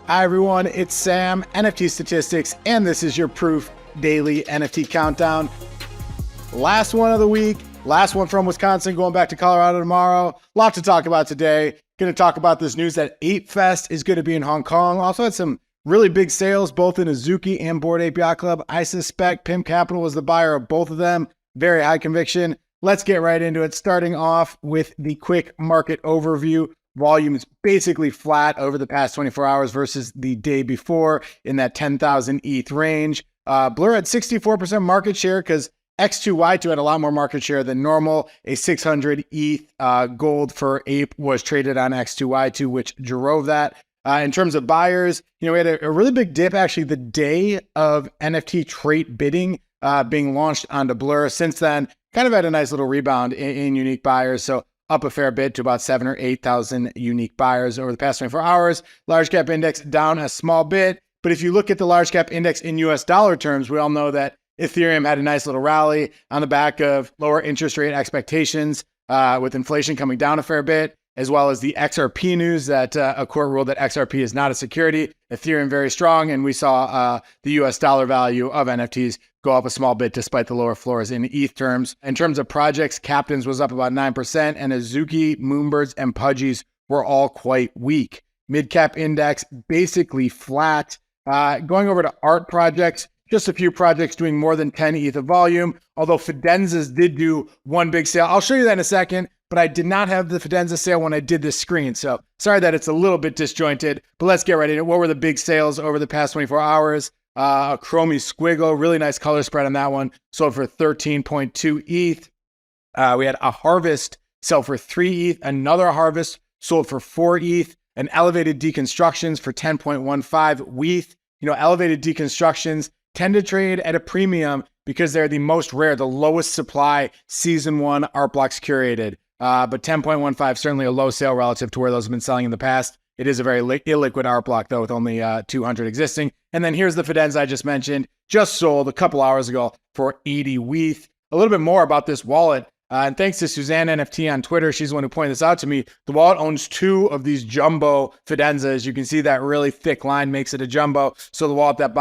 Hi everyone, it's Sam, NFTstatistics, and this is your Proof Daily NFT Countdown. Last one of the week, last one from Wisconsin, going back to Colorado tomorrow. A lot to talk about today. Going to talk about this news that ApeFest is going to be in Hong Kong. Also had some really big sales, both in Azuki and Bored Ape Yacht Club. I suspect Pimp Capital was the buyer of both of them. Very high conviction. Let's get right into it, starting off with the quick market overview. Volume is basically flat over the past 24 hours versus the day before in that 10,000 ETH range. Blur had 64% market share because X2Y2 had a lot more market share than normal. A 600 ETH gold for Ape was traded on X2Y2, which drove that. In terms of buyers, we had a really big dip actually the day of NFT trait bidding being launched onto Blur. Since then, kind of had a nice little rebound in unique buyers. So up a fair bit to about 7,000 or 8,000 unique buyers over the past 24 hours. Large cap index down a small bit. But if you look at the large cap index in US dollar terms, we all know that Ethereum had a nice little rally on the back of lower interest rate expectations with inflation coming down a fair bit, as well as the XRP news that a court ruled that XRP is not a security. Ethereum very strong, and we saw the US dollar value of NFTs go up a small bit despite the lower floors in ETH terms. In terms of projects, Captains was up about 9%, and Azuki, Moonbirds, and Pudgies were all quite weak. Midcap index basically flat. Going over to art projects, just a few projects doing more than 10 ETH of volume, although Fidenzas did do one big sale. I'll show you that in a second, but I did not have the Fidenza sale when I did this screen, so sorry that it's a little bit disjointed, but let's get right into it. What were the big sales over the past 24 hours? A Chromie Squiggle, really nice color spread on that one, sold for 13.2 ETH. We had a Harvest sell for 3 ETH, another Harvest sold for 4 ETH, an Elevated Deconstructions for 10.15 ETH. Elevated Deconstructions tend to trade at a premium because they're the most rare, the lowest supply season 1 art blocks curated. But 10.15, certainly a low sale relative to where those have been selling in the past. It is a very illiquid art block, though, with only 200 existing. And then here's the Fidenza I just mentioned, just sold a couple hours ago for 80 ETH. A little bit more about this wallet. And thanks to Suzanne NFT on Twitter, she's the one who pointed this out to me. The wallet owns 2 of these jumbo Fidenzas. You can see that really thick line makes it a jumbo. So the wallet that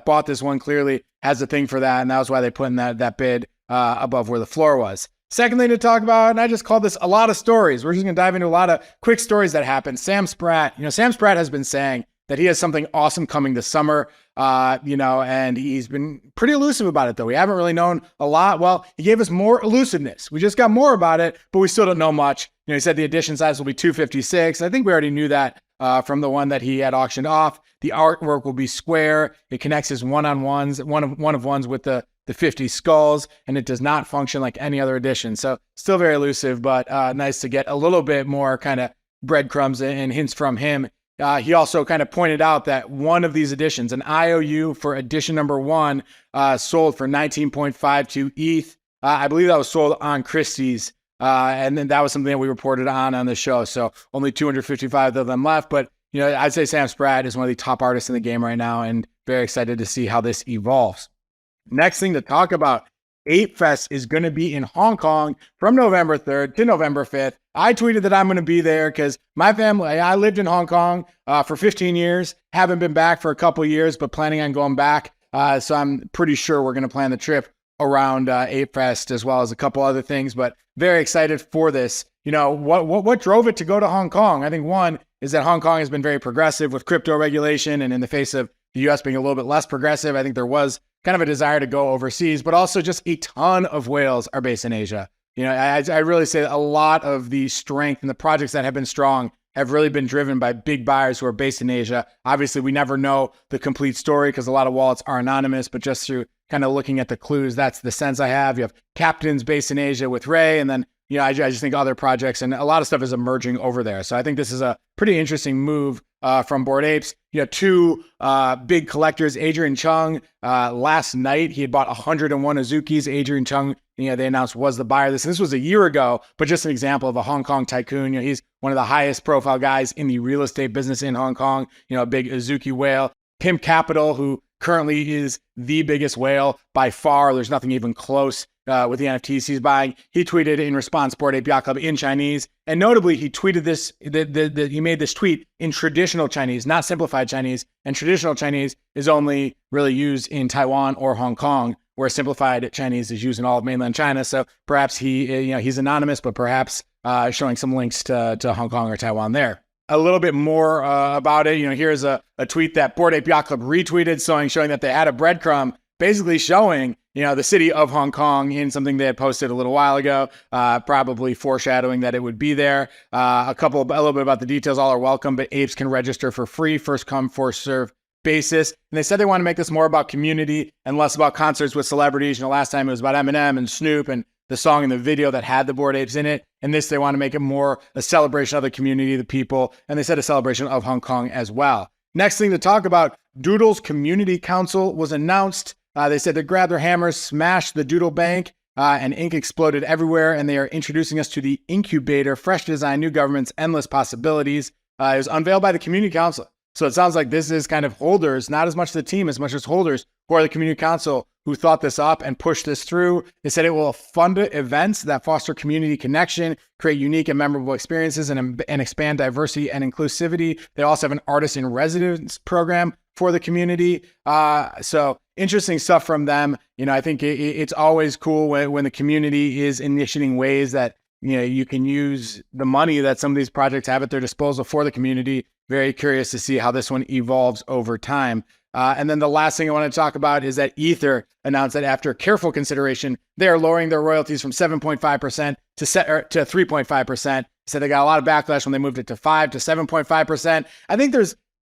bought this one clearly has a thing for that, and that was why they put in that bid above where the floor was. Second thing to talk about, and I just called this a lot of stories. We're just going to dive into a lot of quick stories that happened. Sam Spratt, Sam Spratt has been saying that he has something awesome coming this summer, and he's been pretty elusive about it, though. We haven't really known a lot. Well, he gave us more elusiveness. We just got more about it, but we still don't know much. He said the edition size will be 256. I think we already knew that from the one that he had auctioned off. The artwork will be square. It connects his one-on-ones, one of ones with the 50 skulls, and it does not function like any other edition. So still very elusive, but nice to get a little bit more kind of breadcrumbs and hints from him. He also kind of pointed out that one of these editions, an IOU for edition number 1, sold for 19.52 ETH. I believe that was sold on Christie's. And then that was something that we reported on the show. So only 255 of them left. But, I'd say Sam Spratt is one of the top artists in the game right now, and very excited to see how this evolves. Next thing to talk about, ApeFest is going to be in Hong Kong from November 3rd to November 5th. I tweeted that I'm going to be there because my family, I lived in Hong Kong for 15 years, haven't been back for a couple years, but planning on going back. So I'm pretty sure we're going to plan the trip around ApeFest as well as a couple other things, but very excited for this. What drove it to go to Hong Kong? I think one is that Hong Kong has been very progressive with crypto regulation, and in the face of the US being a little bit less progressive, I think there was kind of a desire to go overseas, but also just a ton of whales are based in Asia. I really say that a lot of the strength and the projects that have been strong have really been driven by big buyers who are based in Asia. Obviously, we never know the complete story because a lot of wallets are anonymous, but just through kind of looking at the clues, that's the sense I have. You have Captains based in Asia with Ray, and then I just think other projects and a lot of stuff is emerging over there. So I think this is a pretty interesting move from Bored Apes. 2 big collectors, Adrian Chung, last night, he had bought 101 Azukis. Adrian Chung, they announced was the buyer of this. And this was a year ago, but just an example of a Hong Kong tycoon. He's one of the highest profile guys in the real estate business in Hong Kong, a big Azuki whale. Pimp Capital, who currently is the biggest whale by far. There's nothing even close with the NFTs he's buying. He tweeted in response, Bored Ape Yacht Club in Chinese. And notably, he tweeted this, he made this tweet in traditional Chinese, not simplified Chinese. And traditional Chinese is only really used in Taiwan or Hong Kong, where simplified Chinese is used in all of mainland China. So perhaps he's anonymous, but perhaps showing some links to Hong Kong or Taiwan there. A little bit more about it. Here's a tweet that Bored Ape Yacht Club retweeted, showing that they had a breadcrumb, basically showing, the city of Hong Kong in something they had posted a little while ago, probably foreshadowing that it would be there. A little bit about the details. All are welcome, but apes can register for free, first come, first serve basis. And they said they want to make this more about community and less about concerts with celebrities. Last time it was about Eminem and Snoop and the song and the video that had the Bored Apes in it. And this, they want to make it more a celebration of the community, the people, and they said a celebration of Hong Kong as well. Next thing to talk about, Doodles Community Council was announced. They said they grabbed their hammers, smashed the Doodle Bank, and ink exploded everywhere. And they are introducing us to the incubator, fresh design, new governments, endless possibilities. It was unveiled by the Community Council. So it sounds like this is kind of holders, not as much the team, as much as holders who are the Community Council who thought this up and pushed this through. They said it will fund events that foster community connection, create unique and memorable experiences, and expand diversity and inclusivity. They also have an artist in residence program for the community. So interesting stuff from them. I think it's always cool when the community is initiating ways that you can use the money that some of these projects have at their disposal for the community. Very curious to see how this one evolves over time. And then the last thing I want to talk about is that Ether announced that after careful consideration, they are lowering their royalties from 7.5% to 3.5%. Said they got a lot of backlash when they moved it to 5 to 7.5%. I think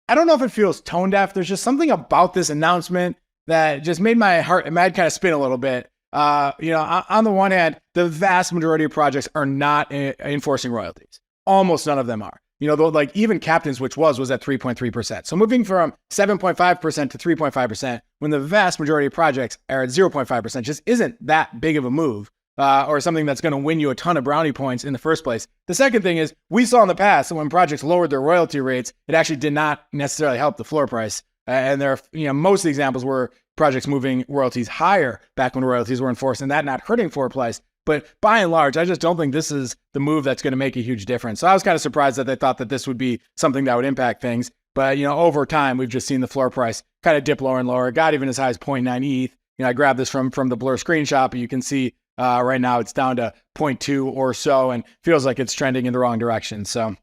I don't know if it feels tone deaf. There's just something about this announcement that just made my head kind of spin a little bit. On the one hand, the vast majority of projects are not enforcing royalties. Almost none of them are. Like even Captains, which was at 3.3%. So moving from 7.5% to 3.5% when the vast majority of projects are at 0.5% just isn't that big of a move or something that's going to win you a ton of brownie points in the first place. The second thing is we saw in the past that when projects lowered their royalty rates, it actually did not necessarily help the floor price. And there are, most of the examples were projects moving royalties higher back when royalties were enforced and that not hurting floor price. But by and large, I just don't think this is the move that's going to make a huge difference. So I was kind of surprised that they thought that this would be something that would impact things. But, over time, we've just seen the floor price kind of dip lower and lower. It got even as high as 0.9 ETH. I grabbed this from the Blur screenshot, but you can see right now it's down to 0.2 or so and feels like it's trending in the wrong direction. So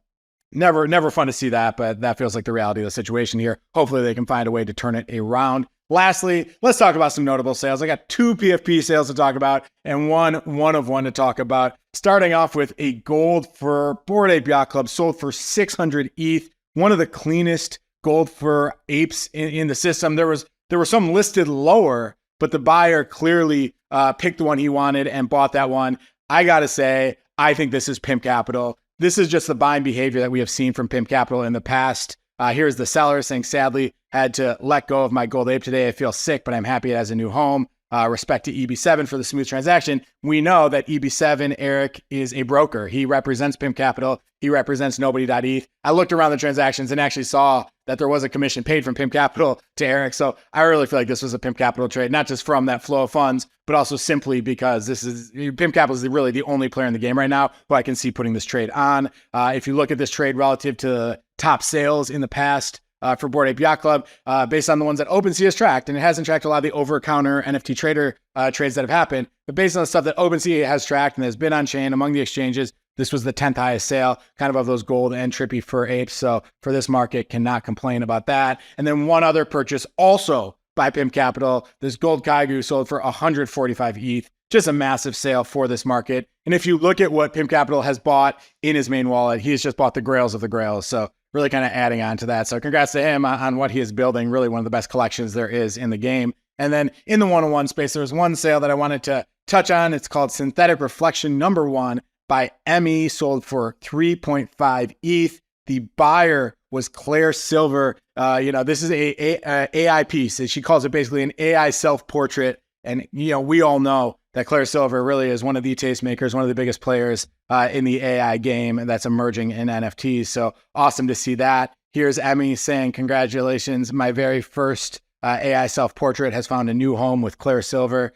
never fun to see that, but that feels like the reality of the situation here. Hopefully they can find a way to turn it around. Lastly, let's talk about some notable sales. I got 2 PFP sales to talk about and one to talk about. Starting off with a gold for Bored Ape Yacht Club sold for 600 ETH, one of the cleanest gold for apes in the system. There were some listed lower, but the buyer clearly picked the one he wanted and bought that one. I gotta say, I think this is pimp capital. This is just the buying behavior that we have seen from pimp capital in the past. Here's the seller saying, sadly, had to let go of my gold ape today. I feel sick, but I'm happy it has a new home. Respect to EB7 for the smooth transaction. We know that EB7, Eric, is a broker. He represents Pimp Capital. He represents Nobody.eth. I looked around the transactions and actually saw that there was a commission paid from Pimp Capital to Eric. So I really feel like this was a Pimp Capital trade, not just from that flow of funds, but also simply because Pimp Capital is really the only player in the game right now who I can see putting this trade on. If you look at this trade relative to top sales in the past, for Bored Ape Yacht Club, based on the ones that OpenSea has tracked, and it hasn't tracked a lot of the over-counter NFT trader trades that have happened, but based on the stuff that OpenSea has tracked and has been on chain among the exchanges, this was the 10th highest sale, kind of those gold and trippy fur apes. So for this market, cannot complain about that. And then one other purchase also by Pimp Capital, this gold Kaigu sold for 145 ETH. Just a massive sale for this market. And if you look at what Pimp Capital has bought in his main wallet, he's just bought the grails of the grails. So really kind of adding on to that. So congrats to him on what he is building. Really one of the best collections there is in the game. And then in the one-on-one space, there was one sale that I wanted to touch on. It's called Synthetic Reflection number 1 by ME, sold for 3.5 ETH. The buyer was Claire Silver. This is a AI piece. She calls it basically an AI self-portrait. And, we all know that Claire Silver really is one of the tastemakers, one of the biggest players in the AI game that's emerging in NFTs. So awesome to see that. Here's Emmy saying, congratulations, my very first AI self-portrait has found a new home with Claire Silver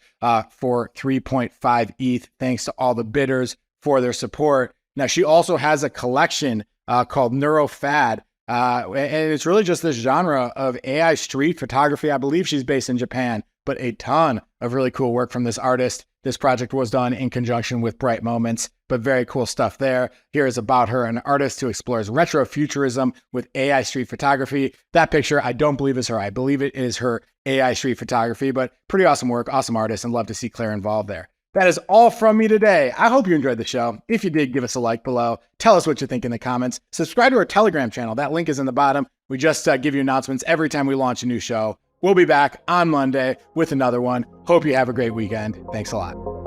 for 3.5 ETH. Thanks to all the bidders for their support. Now, she also has a collection called NeuroFad. And it's really just this genre of AI street photography. I believe she's based in Japan, but a ton of really cool work from this artist. This project was done in conjunction with Bright Moments, but very cool stuff there. Here is about her, an artist who explores retro futurism with AI street photography. That picture, I don't believe is her. I believe it is her AI street photography, but pretty awesome work, awesome artist, and love to see Claire involved there. That is all from me today. I hope you enjoyed the show. If you did, give us a like below. Tell us what you think in the comments. Subscribe to our Telegram channel. That link is in the bottom. We just give you announcements every time we launch a new show. We'll be back on Monday with another one. Hope you have a great weekend. Thanks a lot.